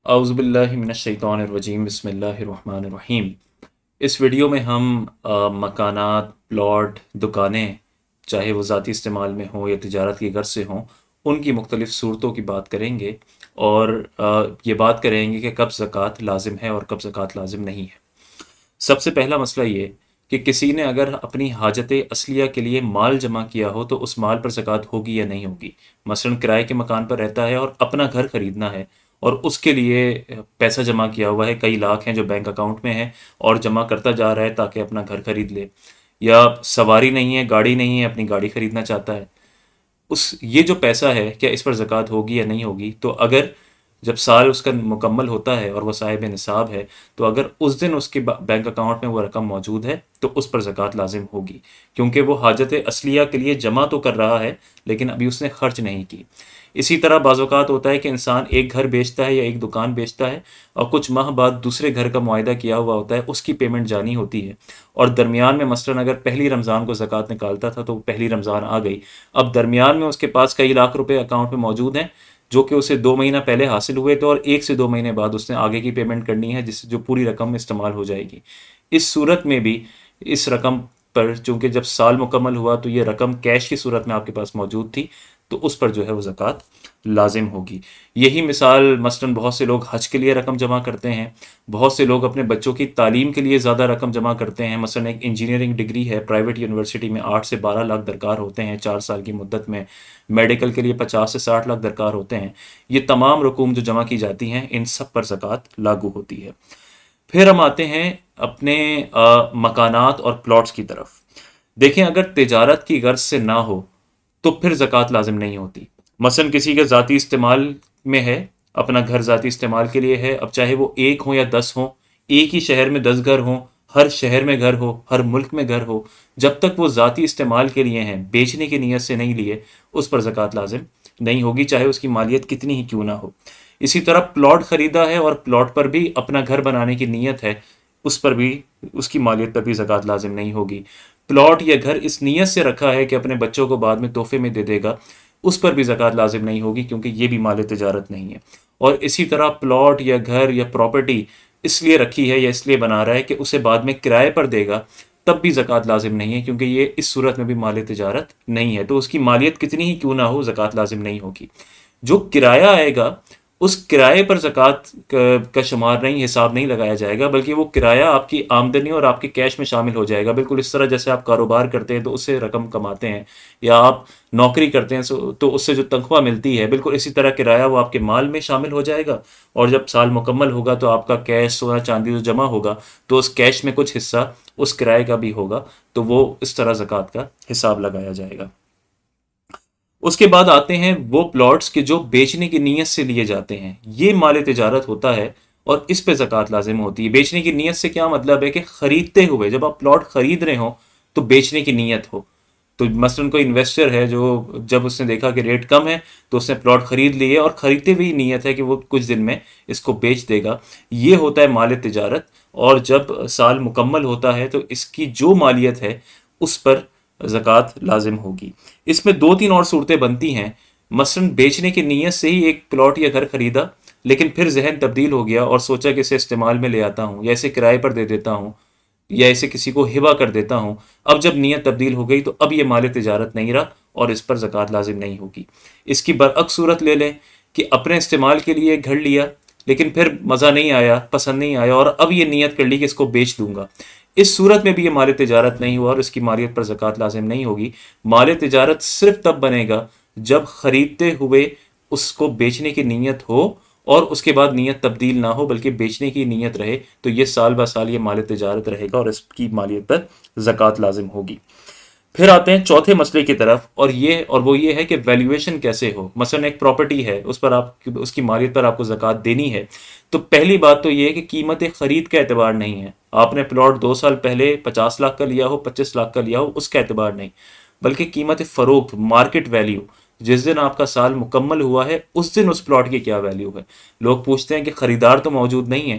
اعوذ باللہ من الشیطان الرجیم بسم اللہ الرحمن الرحیم۔ اس ویڈیو میں ہم مکانات، پلاٹ، دکانیں، چاہے وہ ذاتی استعمال میں ہوں یا تجارت کی غرض سے ہوں، ان کی مختلف صورتوں کی بات کریں گے اور یہ بات کریں گے کہ کب زکوٰۃ لازم ہے اور کب زکوٰۃ لازم نہیں ہے۔ سب سے پہلا مسئلہ یہ کہ کسی نے اگر اپنی حاجت اصلیہ کے لیے مال جمع کیا ہو تو اس مال پر زکوٰۃ ہوگی یا نہیں ہوگی۔ مثلاً کرائے کے مکان پر رہتا ہے اور اپنا گھر خریدنا ہے اور اس کے لیے پیسہ جمع کیا ہوا ہے، کئی لاکھ ہیں جو بینک اکاؤنٹ میں ہیں اور جمع کرتا جا رہا ہے تاکہ اپنا گھر خرید لے، یا سواری نہیں ہے، گاڑی نہیں ہے، اپنی گاڑی خریدنا چاہتا ہے۔ یہ جو پیسہ ہے کیا اس پر زکوٰۃ ہوگی یا نہیں ہوگی؟ تو اگر جب سال اس کا مکمل ہوتا ہے اور وہ صاحب نصاب ہے تو اگر اس دن اس کے بینک اکاؤنٹ میں وہ رقم موجود ہے تو اس پر زکوٰۃ لازم ہوگی، کیونکہ وہ حاجت اصلیہ کے لیے جمع تو کر رہا ہے لیکن ابھی اس نے خرچ نہیں کی۔ اسی طرح بعض اوقات ہوتا ہے کہ انسان ایک گھر بیچتا ہے یا ایک دکان بیچتا ہے اور کچھ ماہ بعد دوسرے گھر کا معاہدہ کیا ہوا ہوتا ہے، اس کی پیمنٹ جانی ہوتی ہے، اور درمیان میں مثلاً اگر پہلی رمضان کو زکوٰۃ نکالتا تھا تو پہلی رمضان آ گئی، اب درمیان میں اس کے پاس کئی لاکھ روپے اکاؤنٹ میں موجود ہیں جو کہ اسے 2 مہینہ پہلے حاصل ہوئے تھے، اور 1 سے 2 مہینے بعد اس نے آگے کی پیمنٹ کرنی ہے، جس سے جو پوری رقم استعمال ہو جائے گی۔ اس صورت میں بھی اس رقم پر چونکہ جب سال مکمل ہوا تو یہ رقم کیش کی صورت میں آپ کے پاس موجود تھی تو اس پر جو ہے وہ زکوٰۃ لازم ہوگی۔ یہی مثال مثلاً بہت سے لوگ حج کے لیے رقم جمع کرتے ہیں، بہت سے لوگ اپنے بچوں کی تعلیم کے لیے زیادہ رقم جمع کرتے ہیں۔ مثلاً ایک انجینئرنگ ڈگری ہے، پرائیویٹ یونیورسٹی میں 8 سے 12 لاکھ درکار ہوتے ہیں 4 سال کی مدت میں، میڈیکل کے لیے 50 سے 60 لاکھ درکار ہوتے ہیں۔ یہ تمام رقوم جو جمع کی جاتی ہیں ان سب پر زکوٰۃ لاگو ہوتی ہے۔ پھر ہم آتے ہیں اپنے مکانات اور پلاٹس کی طرف۔ دیکھیں، اگر تجارت کی غرض سے نہ ہو تو پھر زکوٰۃ لازم نہیں ہوتی۔ مثلاً کسی کے ذاتی استعمال میں ہے، اپنا گھر ذاتی استعمال کے لیے ہے، اب چاہے وہ ایک ہوں یا 10 ہوں، ایک ہی شہر میں 10 گھر ہوں، ہر شہر میں گھر ہو، ہر ملک میں گھر ہو، جب تک وہ ذاتی استعمال کے لیے ہیں، بیچنے کی نیت سے نہیں لیے، اس پر زکوٰۃ لازم نہیں ہوگی، چاہے اس کی مالیت کتنی ہی کیوں نہ ہو۔ اسی طرح پلاٹ خریدا ہے اور پلاٹ پر بھی اپنا گھر بنانے کی نیت ہے، اس پر بھی، اس کی مالیت پر بھی زکوٰۃ لازم نہیں ہوگی۔ پلاٹ یا گھر اس نیت سے رکھا ہے کہ اپنے بچوں کو بعد میں تحفے میں دے دے گا، اس پر بھی زکوٰۃ لازم نہیں ہوگی، کیونکہ یہ بھی مال تجارت نہیں ہے۔ اور اسی طرح پلاٹ یا گھر یا پراپرٹی اس لیے رکھی ہے یا اس لیے بنا رہا ہے کہ اسے بعد میں کرائے پر دے گا، تب بھی زکوٰۃ لازم نہیں ہے، کیونکہ یہ اس صورت میں بھی مال تجارت نہیں ہے، تو اس کی مالیت کتنی ہی کیوں نہ ہو زکوٰۃ لازم نہیں ہوگی۔ جو کرایہ آئے گا اس کرائے پر زکوٰۃ کا شمار نہیں، حساب نہیں لگایا جائے گا، بلکہ وہ کرایہ آپ کی آمدنی اور آپ کے کیش میں شامل ہو جائے گا، بالکل اس طرح جیسے آپ کاروبار کرتے ہیں تو اس سے رقم کماتے ہیں، یا آپ نوکری کرتے ہیں تو اس سے جو تنخواہ ملتی ہے، بالکل اسی طرح کرایہ وہ آپ کے مال میں شامل ہو جائے گا، اور جب سال مکمل ہوگا تو آپ کا کیش، سونا چاندی جو جمع ہوگا تو اس کیش میں کچھ حصہ اس کرائے کا بھی ہوگا، تو وہ اس طرح زکوٰۃ کا حساب لگایا جائے گا۔ اس کے بعد آتے ہیں وہ پلاٹس کہ جو بیچنے کی نیت سے لیے جاتے ہیں، یہ مال تجارت ہوتا ہے اور اس پہ زکوٰۃ لازم ہوتی ہے۔ بیچنے کی نیت سے کیا مطلب ہے کہ خریدتے ہوئے، جب آپ پلاٹ خرید رہے ہوں تو بیچنے کی نیت ہو۔ تو مثلاً کوئی انویسٹر ہے جو جب اس نے دیکھا کہ ریٹ کم ہے تو اس نے پلاٹ خرید لیے اور خریدتے ہوئی نیت ہے کہ وہ کچھ دن میں اس کو بیچ دے گا، یہ ہوتا ہے مال تجارت۔ اور جب سال مکمل ہوتا ہے تو اس کی جو مالیت ہے اس پر زکوٰۃ لازم ہوگی۔ اس میں 2 3 اور صورتیں بنتی ہیں۔ مثلاً بیچنے کی نیت سے ہی ایک پلاٹ یا گھر خریدا، لیکن پھر ذہن تبدیل ہو گیا اور سوچا کہ اسے استعمال میں لے آتا ہوں، یا اسے کرائے پر دے دیتا ہوں، یا اسے کسی کو ہبہ کر دیتا ہوں۔ اب جب نیت تبدیل ہو گئی تو اب یہ مال تجارت نہیں رہا اور اس پر زکوٰۃ لازم نہیں ہوگی۔ اس کی برعکس صورت لے لیں کہ اپنے استعمال کے لیے گھر لیا، لیکن پھر مزہ نہیں آیا، پسند نہیں آیا، اور اب یہ نیت کر لی کہ اس کو بیچ دوں گا۔ اس صورت میں بھی یہ مال تجارت نہیں ہوا اور اس کی مالیت پر زکوٰۃ لازم نہیں ہوگی۔ مال تجارت صرف تب بنے گا جب خریدتے ہوئے اس کو بیچنے کی نیت ہو اور اس کے بعد نیت تبدیل نہ ہو بلکہ بیچنے کی نیت رہے، تو یہ سال بہ سال یہ مال تجارت رہے گا اور اس کی مالیت پر زکوٰۃ لازم ہوگی۔ پھر آتے ہیں چوتھے مسئلے کی طرف، اور وہ یہ ہے کہ ویلیویشن کیسے ہو۔ مثلا ایک پراپرٹی ہے، اس پر اس کی مالیت پر آپ کو زکوٰۃ دینی ہے، تو پہلی بات تو یہ ہے کہ قیمت خرید کا اعتبار نہیں ہے۔ آپ نے پلاٹ 2 سال پہلے 50 لاکھ کا لیا ہو، 25 لاکھ کا لیا ہو، اس کا اعتبار نہیں، بلکہ قیمت فروخت، مارکیٹ ویلیو، جس دن آپ کا سال مکمل ہوا ہے اس دن اس پلاٹ کی کیا ویلیو ہے۔ لوگ پوچھتے ہیں کہ خریدار تو موجود نہیں ہے،